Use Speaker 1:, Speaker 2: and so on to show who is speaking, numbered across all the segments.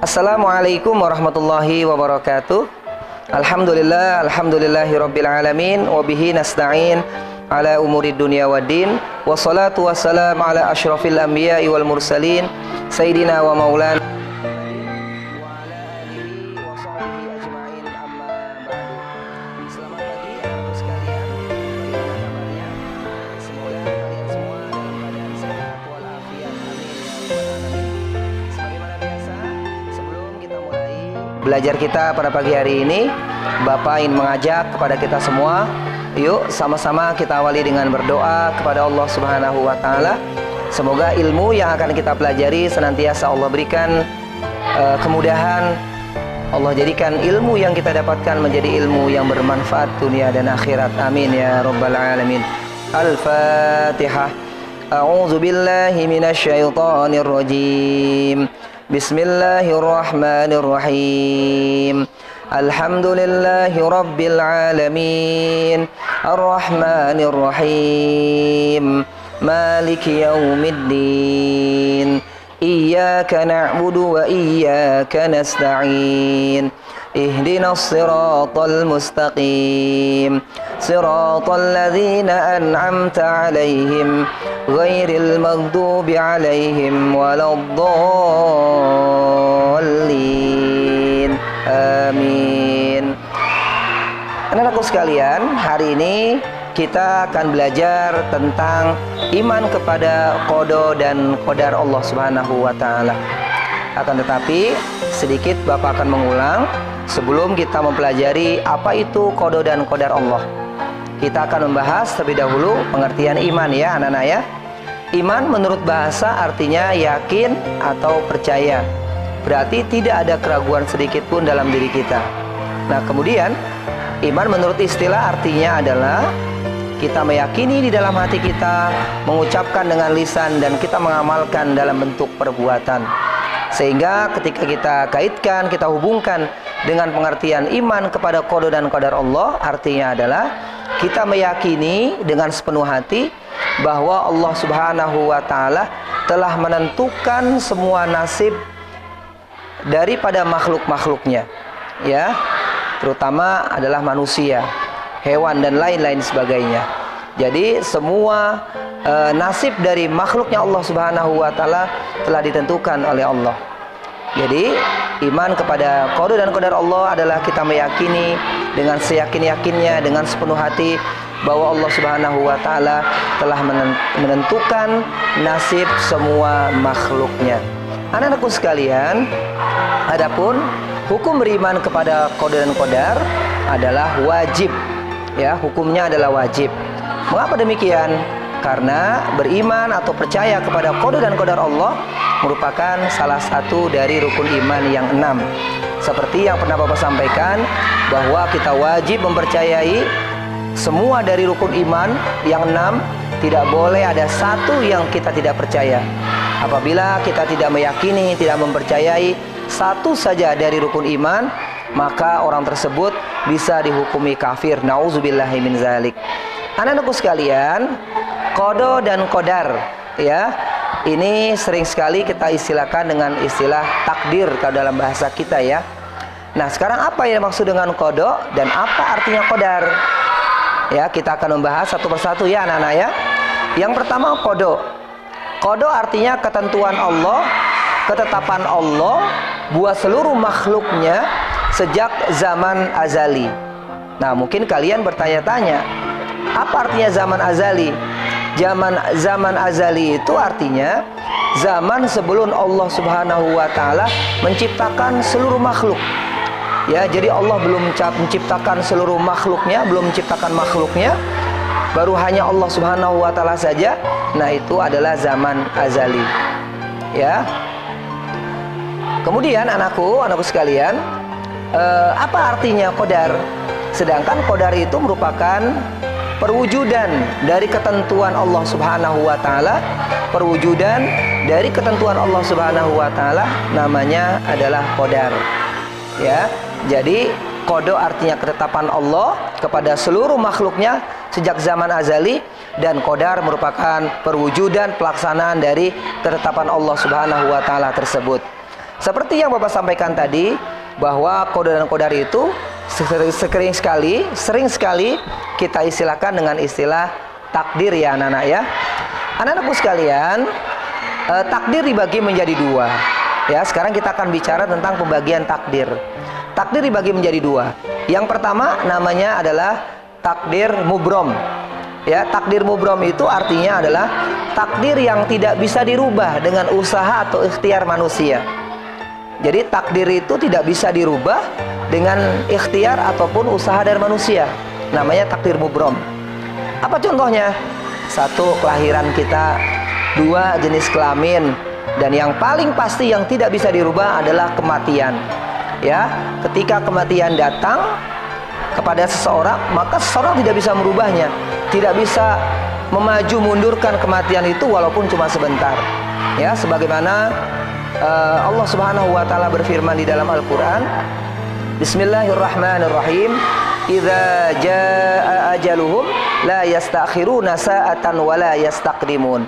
Speaker 1: Assalamualaikum warahmatullahi wabarakatuh. Alhamdulillahirabbil alamin wa bihi nasta'in ala umurid dunya waddin. Wassalatu wassalamu ala asyrafil anbiya'i wal mursalin sayyidina wa maulana belajar kita pada pagi hari ini. Bapak ingin mengajak kepada kita semua, yuk sama-sama kita awali dengan berdoa kepada Allah Subhanahu wa Ta'ala. Semoga ilmu yang akan kita pelajari senantiasa Allah berikan kemudahan. Allah jadikan ilmu yang kita dapatkan menjadi ilmu yang bermanfaat dunia dan akhirat. Amin ya rabbal alamin. Al-Fatihah. A'udzu billahi minasyaitonir rajim. Bismillahirrahmanirrahim. Alhamdulillahi rabbil alamin. Ar-Rahmanirrahim. Maliki yaumiddin. Iyyaka na'budu wa iyyaka nasta'in. Ihdinas siratal mustaqim. Siratal ladzina an'amta 'alaihim ghairil maghdubi 'alaihim waladdallin. Amin. Anak-anakku sekalian, hari ini kita akan belajar tentang iman kepada qada dan qadar Allah Subhanahu wa Ta'ala. Akan tetapi sedikit Bapak akan mengulang sebelum kita mempelajari apa itu qada dan qadar Allah. Kita akan membahas terlebih dahulu pengertian iman ya anak-anak ya. Iman menurut bahasa artinya yakin atau percaya. Berarti tidak ada keraguan sedikit pun dalam diri kita. Nah kemudian iman menurut istilah artinya adalah kita meyakini di dalam hati kita, mengucapkan dengan lisan, dan kita mengamalkan dalam bentuk perbuatan. Sehingga ketika kita kaitkan, kita hubungkan dengan pengertian iman kepada qada dan qadar Allah, artinya adalah kita meyakini dengan sepenuh hati bahwa Allah Subhanahu wa Ta'ala telah menentukan semua nasib daripada makhluk-makhluknya, ya, terutama adalah manusia, hewan dan lain-lain sebagainya. Jadi semua nasib dari makhluknya Allah Subhanahu wa Ta'ala telah ditentukan oleh Allah. Jadi iman kepada qada dan qadar Allah adalah kita meyakini dengan seyakin-yakinnya, dengan sepenuh hati bahwa Allah Subhanahu wa Ta'ala telah menentukan nasib semua makhluknya. Anak-anakku sekalian, adapun hukum beriman kepada qada dan qadar adalah wajib. Ya, hukumnya adalah wajib. Mengapa demikian? Karena beriman atau percaya kepada qada dan qadar Allah merupakan salah satu dari rukun iman yang 6. Seperti yang pernah Bapak sampaikan bahwa kita wajib mempercayai semua dari rukun iman yang 6. Tidak boleh ada satu yang kita tidak percaya. Apabila kita tidak meyakini, tidak mempercayai satu saja dari rukun iman, maka orang tersebut bisa dihukumi kafir. Nauzubillahi min zalik. Anak-anakku sekalian, qada dan qadar, ya, ini sering sekali kita istilahkan dengan istilah takdir kalau dalam bahasa kita ya. Nah, sekarang apa yang maksud dengan qada dan apa artinya qadar? Ya, kita akan membahas satu persatu ya anak-anak ya. Yang pertama qada. Qada artinya ketentuan Allah, ketetapan Allah buat seluruh makhluknya sejak zaman azali. Nah, mungkin kalian bertanya-tanya, apa artinya zaman azali? Zaman azali itu artinya zaman sebelum Allah Subhanahu wa Ta'ala menciptakan seluruh makhluk. Ya, jadi Allah belum menciptakan seluruh makhluknya, belum menciptakan makhluknya, baru hanya Allah Subhanahu wa Ta'ala saja. Nah, itu adalah zaman azali. Ya. Kemudian anakku sekalian, apa artinya qadar? Sedangkan qadar itu merupakan perwujudan dari ketentuan Allah Subhanahu wa Ta'ala. Perwujudan dari ketentuan Allah Subhanahu wa Ta'ala namanya adalah qadar. Ya. Jadi qada artinya ketetapan Allah kepada seluruh makhluknya sejak zaman azali, dan qadar merupakan perwujudan pelaksanaan dari ketetapan Allah Subhanahu wa Ta'ala tersebut. Seperti yang Bapak sampaikan tadi, bahwa qada dan qadar itu sering sekali kita istilahkan dengan istilah takdir ya anak-anak ya. Anak-anakku sekalian, takdir dibagi menjadi dua. Ya, sekarang kita akan bicara tentang pembagian takdir. Takdir dibagi menjadi dua. Yang pertama namanya adalah takdir mubrom. Ya, takdir mubrom itu artinya adalah takdir yang tidak bisa dirubah dengan usaha atau ikhtiar manusia. Jadi takdir itu tidak bisa dirubah dengan ikhtiar ataupun usaha dari manusia. Namanya takdir mubrom. Apa contohnya? Satu, kelahiran kita. Dua, jenis kelamin. Dan yang paling pasti yang tidak bisa dirubah adalah kematian. Ya, ketika kematian datang kepada seseorang, maka seseorang tidak bisa merubahnya. Tidak bisa memaju mundurkan kematian itu walaupun cuma sebentar. Ya, sebagaimana Allah Subhanahu wa taala berfirman di dalam Al-Qur'an, Bismillahirrahmanirrahim, idza jaa ajaluhum la yastakhiruna sa'atan wa la yastaqdimun.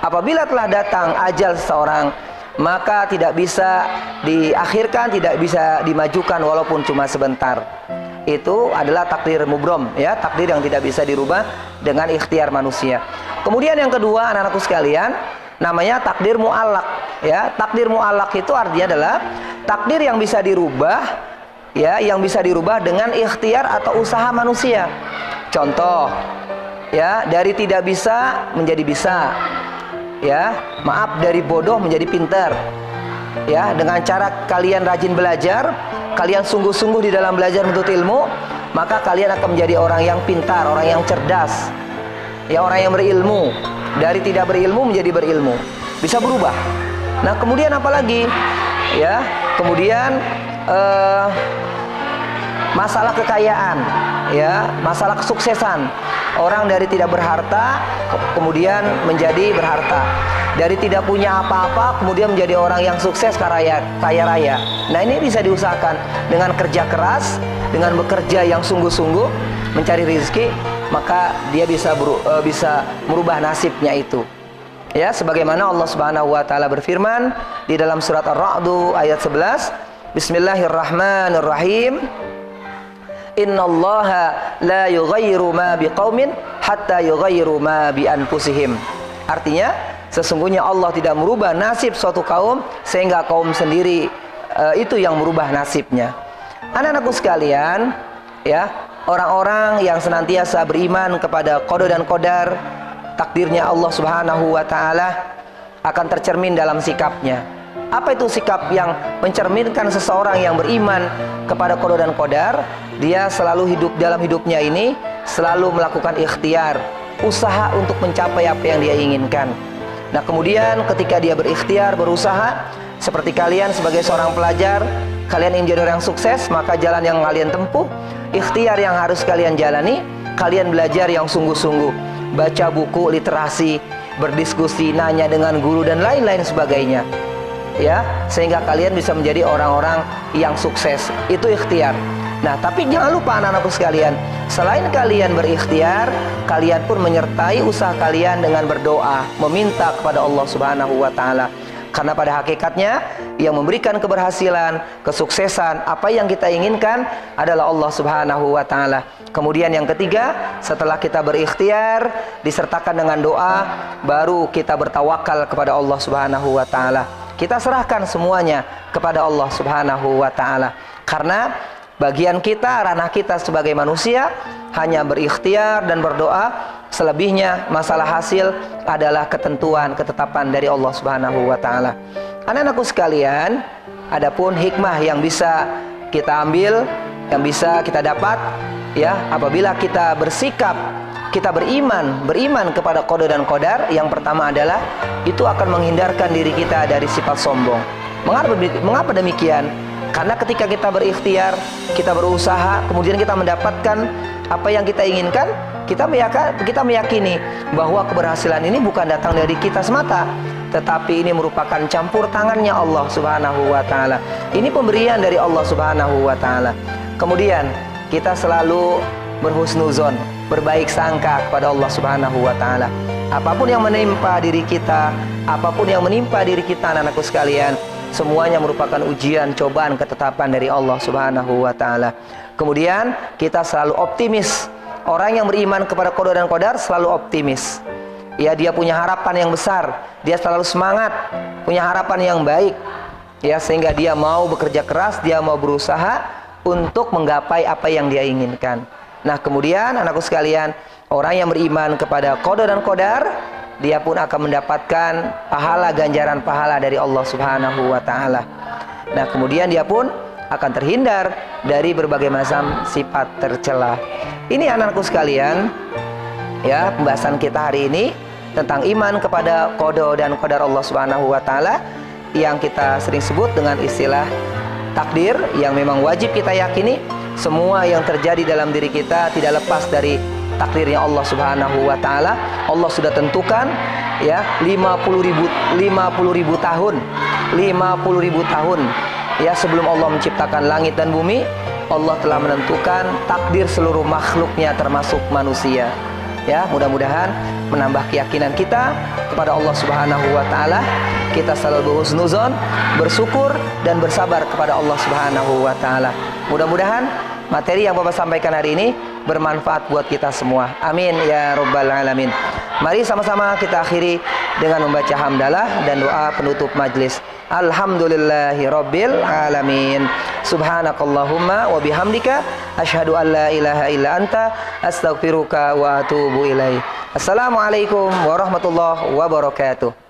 Speaker 1: Apabila telah datang ajal seseorang, maka tidak bisa diakhirkan, tidak bisa dimajukan walaupun cuma sebentar. Itu adalah takdir mubrom, ya, takdir yang tidak bisa dirubah dengan ikhtiar manusia. Kemudian yang kedua, anak-anakku sekalian, namanya takdir mu'allaq, ya. Takdir mu'allaq itu artinya adalah takdir yang bisa dirubah, ya, yang bisa dirubah dengan ikhtiar atau usaha manusia. Contoh, ya, dari tidak bisa menjadi bisa. Ya, maaf, dari bodoh menjadi pintar. Ya, dengan cara kalian rajin belajar, kalian sungguh-sungguh di dalam belajar menuntut ilmu, maka kalian akan menjadi orang yang pintar, orang yang cerdas. Ya, orang yang berilmu. Dari tidak berilmu menjadi berilmu. Bisa berubah. Nah, kemudian apa lagi? Ya, kemudian masalah kekayaan, ya, masalah kesuksesan. Orang dari tidak berharta kemudian menjadi berharta. Dari tidak punya apa-apa kemudian menjadi orang yang sukses kaya raya. Nah, ini bisa diusahakan dengan kerja keras, dengan bekerja yang sungguh-sungguh mencari rezeki, maka dia bisa merubah nasibnya itu. Ya, sebagaimana Allah Subhanahu wa taala berfirman di dalam surat Ar-Ra'd ayat 11, Bismillahirrahmanirrahim. Innallaha la yughayyiru ma biqaumin hatta yughayyiru ma bi anfusihim. Artinya, sesungguhnya Allah tidak merubah nasib suatu kaum sehingga kaum sendiri itu yang merubah nasibnya. Anak-anakku sekalian, ya, orang-orang yang senantiasa beriman kepada qada dan qadar, takdirnya Allah Subhanahu wa taala akan tercermin dalam sikapnya. Apa itu sikap yang mencerminkan seseorang yang beriman kepada qada dan qadar? Dia selalu hidup dalam hidupnya ini, selalu melakukan ikhtiar, usaha untuk mencapai apa yang dia inginkan. Nah, kemudian ketika dia berikhtiar, berusaha, seperti kalian sebagai seorang pelajar, kalian ingin jadi orang yang sukses, maka jalan yang kalian tempuh, ikhtiar yang harus kalian jalani, kalian belajar yang sungguh-sungguh, baca buku literasi, berdiskusi, nanya dengan guru dan lain-lain sebagainya. Ya, sehingga kalian bisa menjadi orang-orang yang sukses. Itu ikhtiar. Nah, tapi jangan lupa anak-anakku sekalian, selain kalian berikhtiar, kalian pun menyertai usaha kalian dengan berdoa, meminta kepada Allah Subhanahu wa taala. Karena pada hakikatnya yang memberikan keberhasilan, kesuksesan, apa yang kita inginkan adalah Allah Subhanahu wa taala. Kemudian yang ketiga, setelah kita berikhtiar disertakan dengan doa, baru kita bertawakal kepada Allah Subhanahu wa taala. Kita serahkan semuanya kepada Allah Subhanahu wa taala. Karena bagian kita, ranah kita sebagai manusia hanya berikhtiar dan berdoa. Selebihnya masalah hasil adalah ketentuan, ketetapan dari Allah Subhanahu wa taala. Anak-anakku sekalian, adapun hikmah yang bisa kita ambil, yang bisa kita dapat, ya, apabila kita bersikap, kita beriman kepada qada dan qadar, yang pertama adalah itu akan menghindarkan diri kita dari sifat sombong. Mengapa demikian? Karena ketika kita berikhtiar, kita berusaha, kemudian kita mendapatkan apa yang kita inginkan, kita meyakini bahwa keberhasilan ini bukan datang dari kita semata, tetapi ini merupakan campur tangannya Allah Subhanahu wa taala. Ini pemberian dari Allah Subhanahu wa taala. Kemudian kita selalu berhusnuzon, berbaik sangka kepada Allah Subhanahu wa taala. Apapun yang menimpa diri kita, apapun yang menimpa diri kita, anak-anakku sekalian, semuanya merupakan ujian, cobaan, ketetapan dari Allah Subhanahu wa taala. Kemudian kita selalu optimis. Orang yang beriman kepada qada dan qadar selalu optimis. Ya, dia punya harapan yang besar, dia selalu semangat, punya harapan yang baik. Ya, sehingga dia mau bekerja keras, dia mau berusaha untuk menggapai apa yang dia inginkan. Nah, kemudian anakku sekalian, orang yang beriman kepada qada dan qadar, dia pun akan mendapatkan pahala, ganjaran pahala dari Allah Subhanahu wa taala. Nah, kemudian dia pun akan terhindar dari berbagai macam sifat tercela. Ini anak-anakku sekalian, ya, pembahasan kita hari ini tentang iman kepada qada dan qadar Allah Subhanahu wa taala, yang kita sering sebut dengan istilah takdir, yang memang wajib kita yakini semua yang terjadi dalam diri kita tidak lepas dari takdirnya Allah Subhanahu wa taala. Allah sudah tentukan, ya, 50.000 tahun. 50.000 tahun, ya, sebelum Allah menciptakan langit dan bumi, Allah telah menentukan takdir seluruh makhluknya termasuk manusia. Ya, mudah-mudahan menambah keyakinan kita kepada Allah Subhanahu wa taala. Kita selalu berhusnuzon, bersyukur dan bersabar kepada Allah Subhanahu wa taala. Mudah-mudahan materi yang Bapak sampaikan hari ini bermanfaat buat kita semua. Amin ya rabbal alamin. Mari sama-sama kita akhiri dengan membaca hamdalah dan doa penutup majlis. Alhamdulillahi rabbil alamin. Subhanakallahumma wa bihamdika asyhadu an la ilaha illa anta astaghfiruka wa atubu ilaik. Assalamualaikum warahmatullahi wabarakatuh.